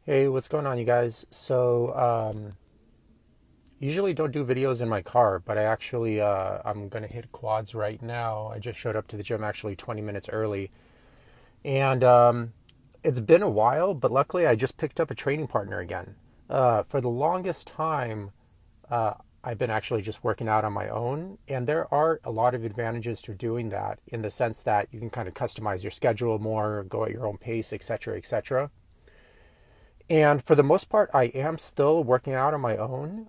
Hey, what's going on, you guys? Usually don't do videos in my car, but I'm gonna hit quads right now. I just showed up to the gym actually 20 minutes early, and it's been a while, but luckily I just picked up a training partner again. For the longest time, uh, I've been actually just working out on my own, and there are a lot of advantages to doing that in the sense that you can kind of customize your schedule more, go at your own pace, etc., etc. And for the most part, I am still working out on my own.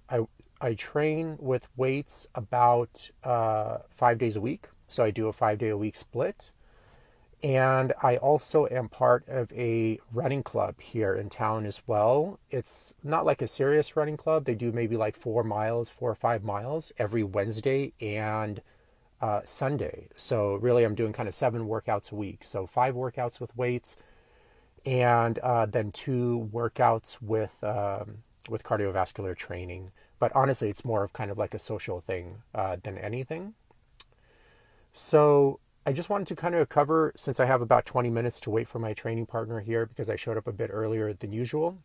I train with weights about 5 days a week. So I do a 5 day a week split. And I also am part of a running club here in town as well. It's not like a serious running club. They do maybe like 4 miles, 4 or 5 miles every Wednesday and Sunday. So really, I'm doing kind of 7 workouts a week. So 5 workouts with weights, and then 2 workouts with cardiovascular training. But honestly, it's more of kind of like a social thing than anything. So I just wanted to kind of cover, since I have about 20 minutes to wait for my training partner here because I showed up a bit earlier than usual.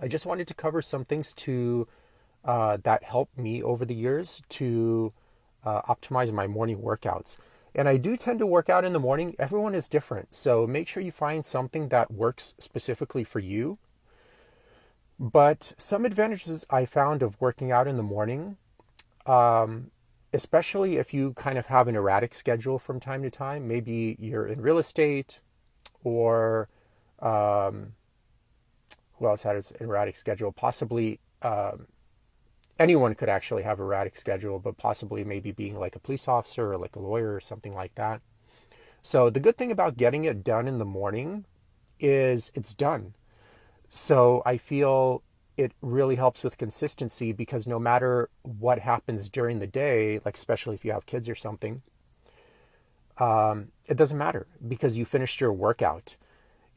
I just wanted to cover some things to that helped me over the years to optimize my morning workouts. And I do tend to work out in the morning. Everyone is different. So make sure you find something that works specifically for you. But some advantages I found of working out in the morning, especially if you kind of have an erratic schedule from time to time, maybe you're in real estate or who else has an erratic schedule? Possibly anyone could actually have a erratic schedule, but possibly maybe being like a police officer or like a lawyer or something like that. So the good thing about getting it done in the morning is it's done. So I feel it really helps with consistency because no matter what happens during the day, like especially if you have kids or something, it doesn't matter because you finished your workout.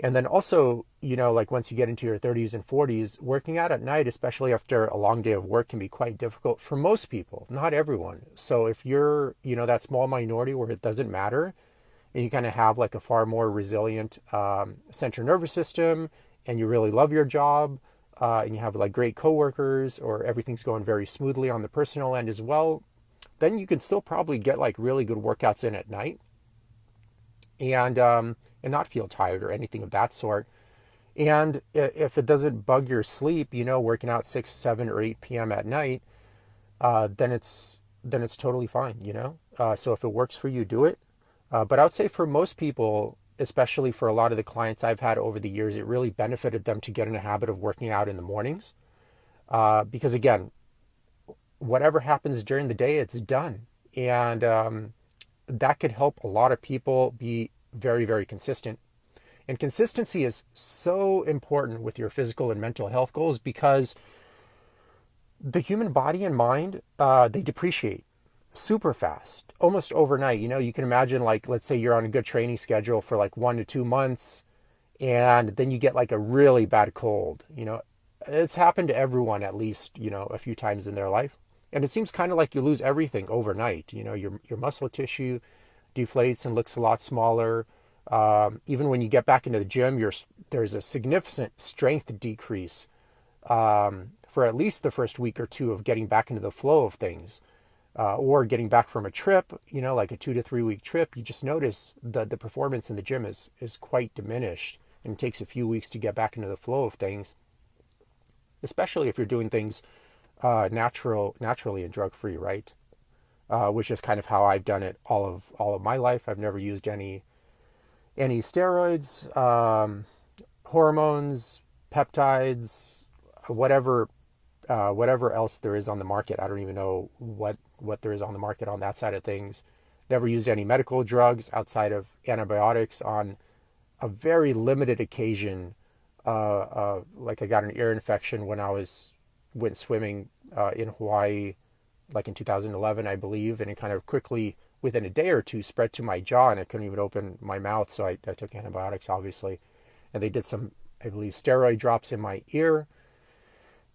And then also, like once you get into your 30s and 40s, working out at night, especially after a long day of work, can be quite difficult for most people, not everyone. So if you're, that small minority where it doesn't matter, and you kind of have like a far more resilient central nervous system, and you really love your job, and you have like great coworkers, or everything's going very smoothly on the personal end as well, then you can still probably get like really good workouts in at night, and not feel tired or anything of that sort. And if it doesn't bug your sleep, working out 6, 7, or 8 p.m. at night, then it's totally fine. So if it works for you, do it. But I would say for most people, especially for a lot of the clients I've had over the years, it really benefited them to get in a habit of working out in the mornings. Because again, whatever happens during the day, it's done. And that could help a lot of people be very, very consistent. And consistency is so important with your physical and mental health goals because the human body and mind, they depreciate super fast, almost overnight. You can imagine, like, let's say you're on a good training schedule for like 1 to 2 months, and then you get like a really bad cold. It's happened to everyone at least, a few times in their life. And it seems kind of like you lose everything overnight. Your muscle tissue deflates and looks a lot smaller. Even when you get back into the gym, there's a significant strength decrease for at least the first week or two of getting back into the flow of things. Or getting back from a trip, like a 2 to 3 week trip, you just notice the performance in the gym is quite diminished, and it takes a few weeks to get back into the flow of things, especially if you're doing things naturally and drug free, right? Which is kind of how I've done it all of my life. I've never used any steroids, hormones, peptides, whatever whatever else there is on the market. I don't even know what there is on the market on that side of things. Never used any medical drugs outside of antibiotics on a very limited occasion. Like I got an ear infection when went swimming in Hawaii, like in 2011, I believe, and it kind of quickly, within a day or two, spread to my jaw, and I couldn't even open my mouth. So I took antibiotics, obviously, and they did some, I believe, steroid drops in my ear.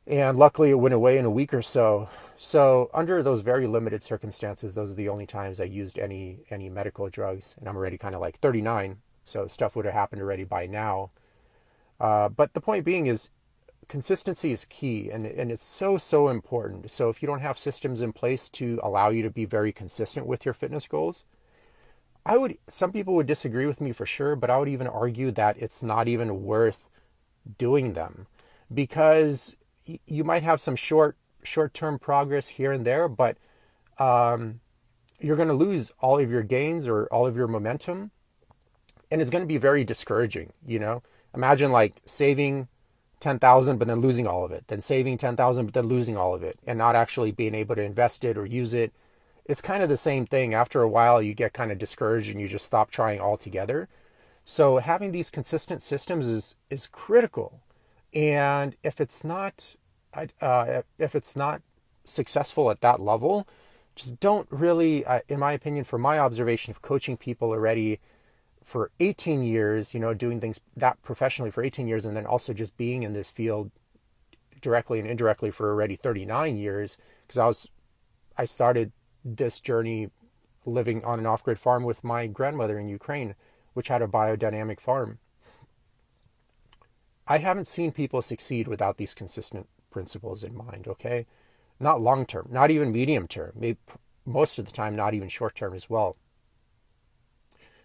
And luckily, it went away in a week or so. So under those very limited circumstances, those are the only times I used any medical drugs. And I'm already kind of like 39, so stuff would have happened already by now. But the point being is consistency is key, and it's so important. So if you don't have systems in place to allow you to be very consistent with your fitness goals, some people would disagree with me for sure, but I would even argue that it's not even worth doing them, because you might have some short-term progress here and there, but you're going to lose all of your gains or all of your momentum, and it's going to be very discouraging. Imagine like saving 10,000 but then losing all of it, then saving 10,000 but then losing all of it, and not actually being able to invest it or use it. It's kind of the same thing. After a while you get kind of discouraged and you just stop trying altogether. So having these consistent systems is critical. And if it's not successful at that level, just don't really, in my opinion, from my observation of coaching people already for 18 years, doing things that professionally for 18 years, and then also just being in this field directly and indirectly for already 39 years, because I started this journey living on an off-grid farm with my grandmother in Ukraine, which had a biodynamic farm. I haven't seen people succeed without these consistent principles in mind, okay? Not long term, not even medium term, maybe most of the time, not even short term as well.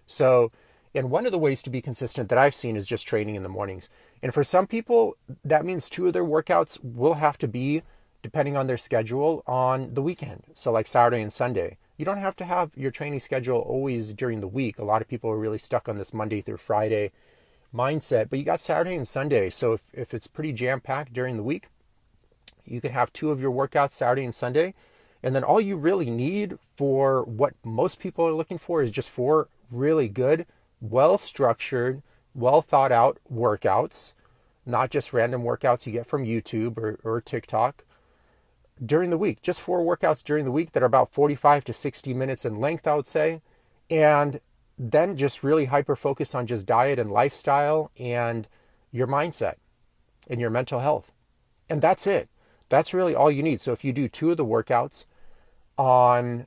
So, and one of the ways to be consistent that I've seen is just training in the mornings. And for some people, that means 2 of their workouts will have to be, depending on their schedule, on the weekend. So like Saturday and Sunday. You don't have to have your training schedule always during the week. A lot of people are really stuck on this Monday through Friday mindset, but you got Saturday and Sunday. So if it's pretty jam-packed during the week, you can have 2 of your workouts Saturday and Sunday. And then all you really need for what most people are looking for is just 4 really good, well-structured, well-thought-out workouts, not just random workouts you get from YouTube or TikTok during the week. Just 4 workouts during the week that are about 45 to 60 minutes in length, I would say. And then just really hyper-focus on just diet and lifestyle and your mindset and your mental health. And that's it. That's really all you need. So if you do 2 of the workouts on,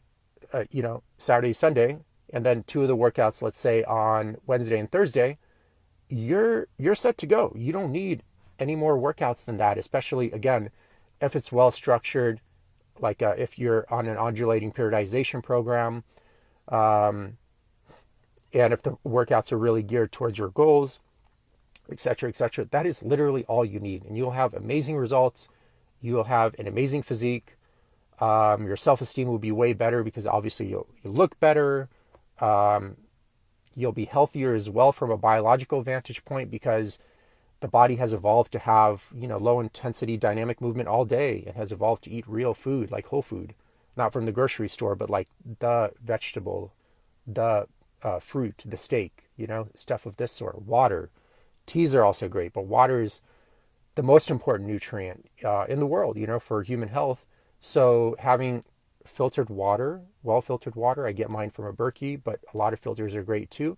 Saturday, Sunday, and then 2 of the workouts, let's say on Wednesday and Thursday, you're set to go. You don't need any more workouts than that, especially, again, if it's well structured, like if you're on an undulating periodization program, and if the workouts are really geared towards your goals, etc., etc. That is literally all you need, and you'll have amazing results. You'll have an amazing physique. Your self-esteem will be way better because obviously you'll look better. You'll be healthier as well from a biological vantage point because the body has evolved to have, low intensity dynamic movement all day. It has evolved to eat real food, like whole food, not from the grocery store, but like the vegetable, the fruit, the steak, stuff of this sort. Water. Teas are also great, but water is the most important nutrient in the world, for human health. So having filtered water, well-filtered water, I get mine from a Berkey, but a lot of filters are great too,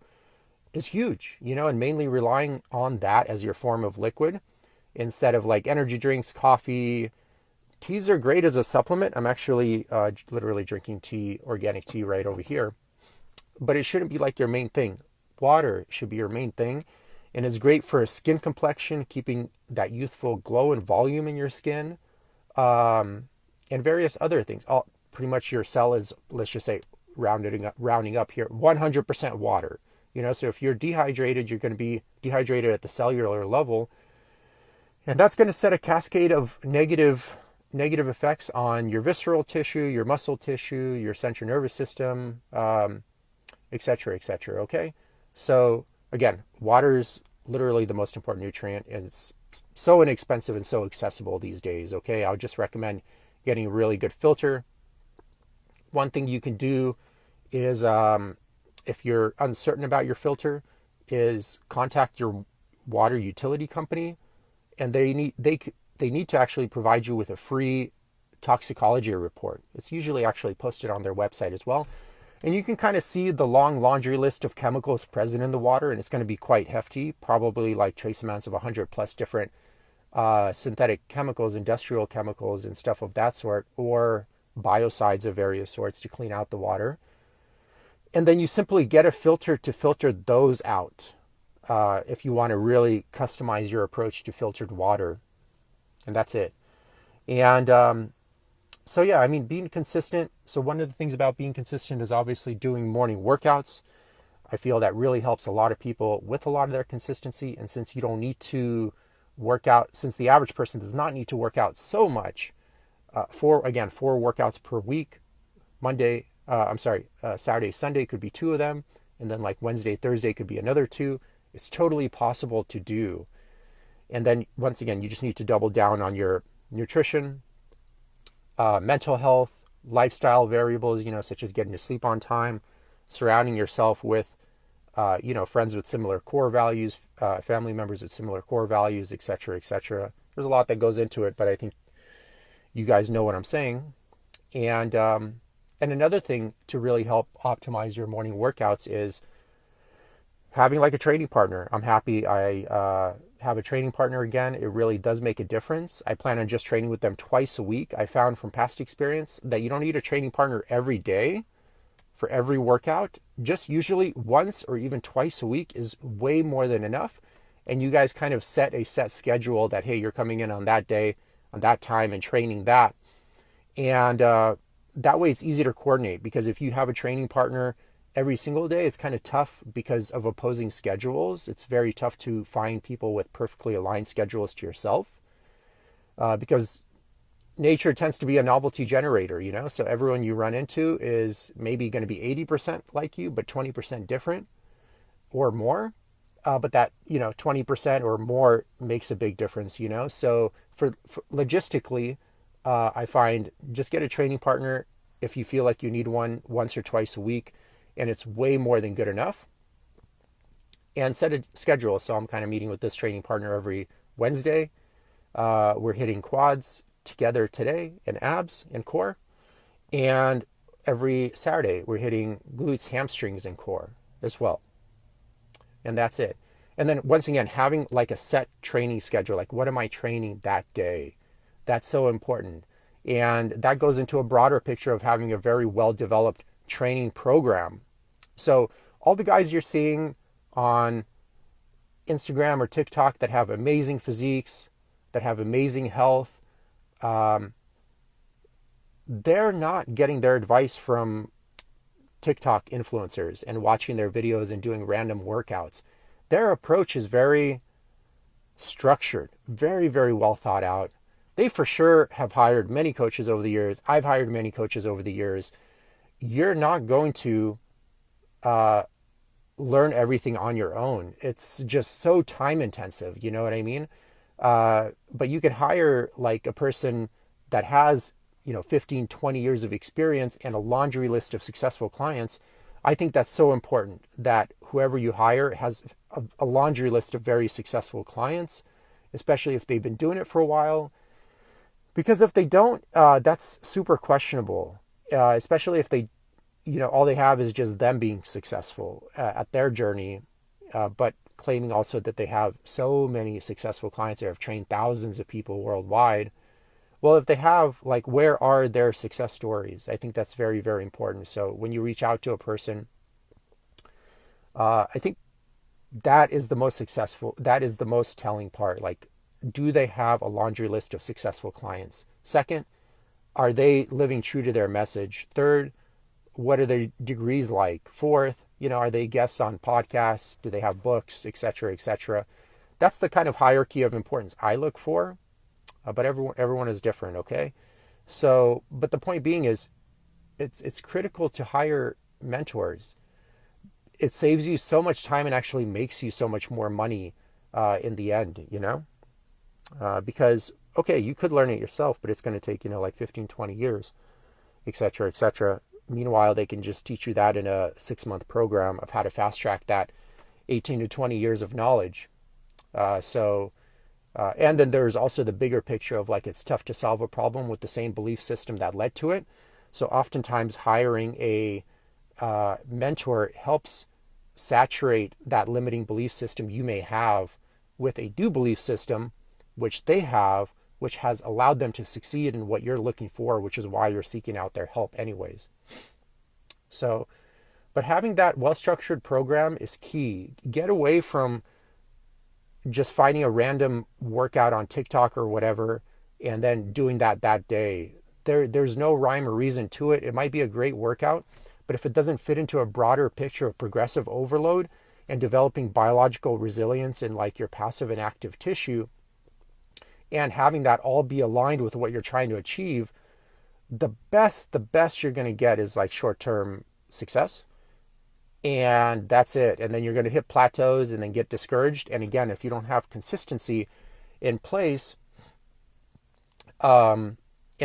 is huge, and mainly relying on that as your form of liquid instead of like energy drinks, coffee. Teas are great as a supplement. I'm actually literally drinking tea, organic tea right over here, but it shouldn't be like your main thing. Water should be your main thing. And it's great for skin complexion, keeping that youthful glow and volume in your skin, and various other things. Pretty much your cell is, let's just say, rounding up here, 100% water. So if you're dehydrated, you're going to be dehydrated at the cellular level, and that's going to set a cascade of negative effects on your visceral tissue, your muscle tissue, your central nervous system, etc., etc. Okay, so again, water is literally the most important nutrient, and it's so inexpensive and so accessible these days. Okay, I would just recommend getting a really good filter. One thing you can do is, if you're uncertain about your filter, is contact your water utility company, and they need to actually provide you with a free toxicology report. It's usually actually posted on their website as well. And you can kind of see the long laundry list of chemicals present in the water, and it's going to be quite hefty, probably like trace amounts of 100 plus different synthetic chemicals, industrial chemicals, and stuff of that sort, or biocides of various sorts to clean out the water. And then you simply get a filter to filter those out. if you want to really customize your approach to filtered water. And that's it. And so, yeah, I mean, being consistent. So one of the things about being consistent is obviously doing morning workouts. I feel that really helps a lot of people with a lot of their consistency. And since you don't need to work out, since the average person does not need to work out so much, four workouts per week. Saturday, Sunday could be 2 of them. And then like Wednesday, Thursday could be another 2. It's totally possible to do. And then once again, you just need to double down on your nutrition, mental health, lifestyle variables, such as getting to sleep on time, surrounding yourself with, friends with similar core values, family members with similar core values, et cetera, et cetera. There's a lot that goes into it, but I think you guys know what I'm saying. And another thing to really help optimize your morning workouts is having like a training partner. I'm happy I have a training partner again. It really does make a difference. I plan on just training with them twice a week. I found from past experience that you don't need a training partner every day for every workout. Just usually once or even twice a week is way more than enough. And you guys kind of set a set schedule that, hey, you're coming in on that day, on that time, and training that. And that way it's easy to coordinate, because if you have a training partner every single day, it's kind of tough because of opposing schedules. It's very tough to find people with perfectly aligned schedules to yourself, because nature tends to be a novelty generator, so everyone you run into is maybe going to be 80% like you, but 20% different or more. But that, 20% or more makes a big difference, so for logistically, I find just get a training partner if you feel like you need one once or twice a week, and it's way more than good enough. And set a schedule. So I'm kind of meeting with this training partner every Wednesday. We're hitting quads together today, and abs and core. And every Saturday we're hitting glutes, hamstrings, and core as well. And that's it. And then once again, having like a set training schedule, like what am I training that day? That's so important. And that goes into a broader picture of having a very well-developed training program. So all the guys you're seeing on Instagram or TikTok that have amazing physiques, that have amazing health, they're not getting their advice from TikTok influencers and watching their videos and doing random workouts. Their approach is very structured, very, very well thought out. They for sure have hired many coaches over the years. I've hired many coaches over the years. You're not going to learn everything on your own. It's just so time intensive. You know what I mean? But you can hire like a person that has, 15, 20 years of experience and a laundry list of successful clients. I think that's so important that whoever you hire has a laundry list of very successful clients, especially if they've been doing it for a while. Because if they don't, that's super questionable, especially if they, all they have is just them being successful at their journey, but claiming also that they have so many successful clients that have trained thousands of people worldwide. Well, if they have, like, where are their success stories? I think that's very, very important. So when you reach out to a person, I think that is the most telling part. Like, do they have a laundry list of successful clients? Second, are they living true to their message? Third, what are their degrees like? Fourth, are they guests on podcasts? Do they have books, et cetera, et cetera? That's the kind of hierarchy of importance I look for. But everyone is different, okay? So, but the point being is, it's critical to hire mentors. It saves you so much time and actually makes you so much more money in the end, because, okay, you could learn it yourself, but it's going to take, like 15, 20 years, et cetera, et cetera. Meanwhile, they can just teach you that in a 6-month program of how to fast track that 18 to 20 years of knowledge. And then there's also the bigger picture of like, it's tough to solve a problem with the same belief system that led to it. So oftentimes hiring a mentor helps saturate that limiting belief system you may have with a new belief system, which they have, which has allowed them to succeed in what you're looking for, which is why you're seeking out their help anyways. So, but having that well-structured program is key. Get away from just finding a random workout on TikTok or whatever, and then doing that day. There's no rhyme or reason to it. It might be a great workout, but if it doesn't fit into a broader picture of progressive overload and developing biological resilience in like your passive and active tissue, and having that all be aligned with what you're trying to achieve, the best you're going to get is like short-term success, and that's it. And then you're going to hit plateaus and then get discouraged. And again, if you don't have consistency in place, and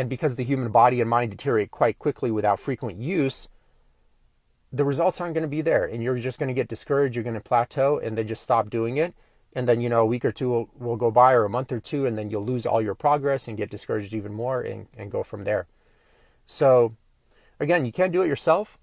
because the human body and mind deteriorate quite quickly without frequent use, the results aren't going to be there, and you're just going to get discouraged. You're going to plateau and then just stop doing it. And then, a week or two will go by, or a month or two, and then you'll lose all your progress and get discouraged even more, and go from there. So again, you can't do it yourself.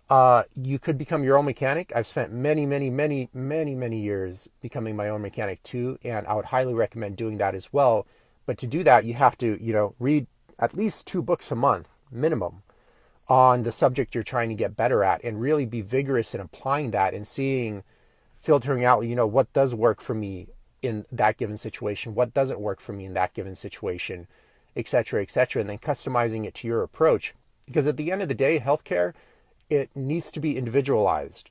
You could become your own mechanic. I've spent many years becoming my own mechanic too, and I would highly recommend doing that as well. But to do that, you have to, read at least 2 books a month minimum on the subject you're trying to get better at, and really be vigorous in applying that and filtering out, what does work for me in that given situation, what doesn't work for me in that given situation, et cetera, and then customizing it to your approach. Because at the end of the day, healthcare, it needs to be individualized.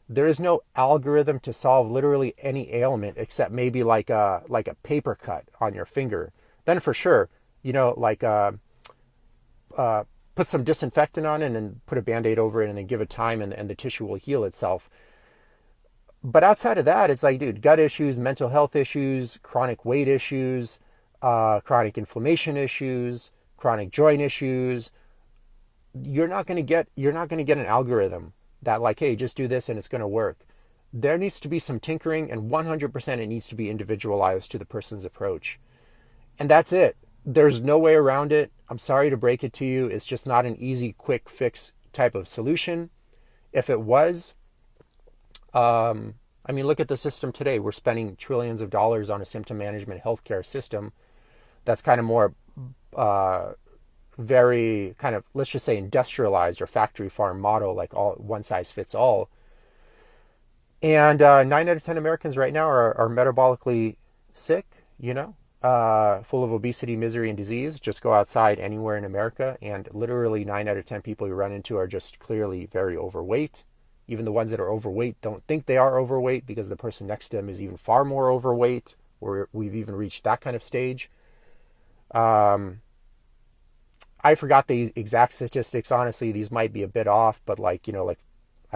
There is no algorithm to solve literally any ailment except maybe like a paper cut on your finger. Then for sure, put some disinfectant on it and then put a Band-Aid over it and then give it time, and the tissue will heal itself. But outside of that, it's like, dude, gut issues, mental health issues, chronic weight issues, chronic inflammation issues, chronic joint issues. You're not going to get an algorithm that like, hey, just do this and it's going to work. There needs to be some tinkering, and 100% it needs to be individualized to the person's approach. And that's it. There's no way around it. I'm sorry to break it to you. It's just not an easy, quick fix type of solution. If it was, look at the system today. We're spending trillions of dollars on a symptom management healthcare system that's kind of more very kind of, let's just say, industrialized or factory farm model, like all one size fits all. And 9 out of 10 Americans right now are metabolically sick, full of obesity, misery, and disease. Just go outside anywhere in America, and literally 9 out of 10 people you run into are just clearly very overweight. Even the ones that are overweight don't think they are overweight, because the person next to them is even far more overweight, or we've even reached that kind of stage. I forgot the exact statistics. Honestly, these might be a bit off, but I don't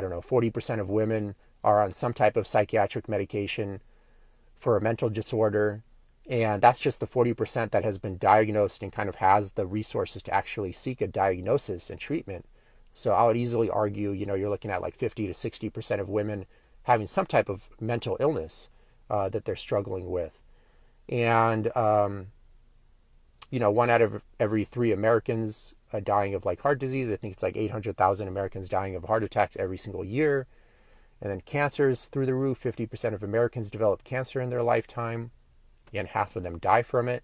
know, 40% of women are on some type of psychiatric medication for a mental disorder. And that's just the 40% that has been diagnosed and kind of has the resources to actually seek a diagnosis and treatment. So I would easily argue, you're looking at like 50 to 60% of women having some type of mental illness that they're struggling with. And, 1 out of every 3 Americans dying of like heart disease. I think it's like 800,000 Americans dying of heart attacks every single year. And then cancers through the roof. 50% of Americans develop cancer in their lifetime, and half of them die from it.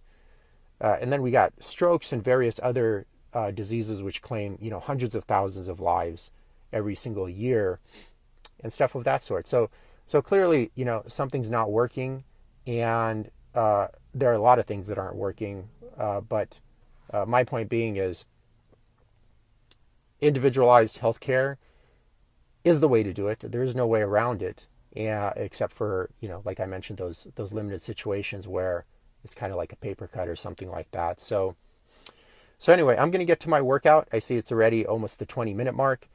And then we got strokes and various other diseases which claim, hundreds of thousands of lives every single year, and stuff of that sort. So clearly, something's not working, and there are a lot of things that aren't working. But my point being is, individualized healthcare is the way to do it. There is no way around it, except for, like I mentioned, those limited situations where it's kind of like a paper cut or something like that. So anyway, I'm going to get to my workout. I see it's already almost the 20-minute mark.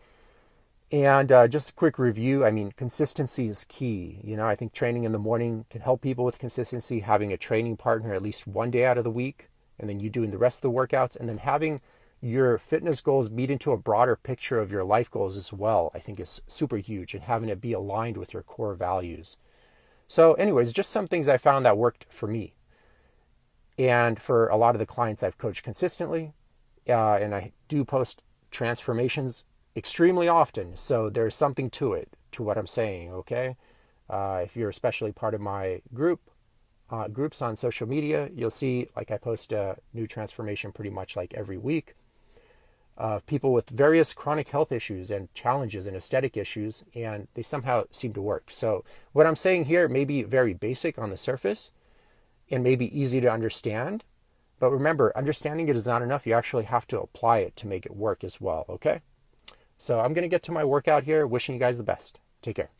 And just a quick review. Consistency is key. I think training in the morning can help people with consistency. Having a training partner at least one day out of the week, and then you doing the rest of the workouts, and then having your fitness goals meet into a broader picture of your life goals as well, I think is super huge, and having it be aligned with your core values. So anyways, just some things I found that worked for me. And for a lot of the clients I've coached consistently, and I do post transformations extremely often. So there's something to it, to what I'm saying, okay? If you're especially part of my groups on social media, you'll see like I post a new transformation pretty much like every week. people with various chronic health issues and challenges and aesthetic issues, and they somehow seem to work. So what I'm saying here may be very basic on the surface and may be easy to understand, but remember, understanding it is not enough. You actually have to apply it to make it work as well, okay? So I'm going to get to my workout here. Wishing you guys the best. Take care.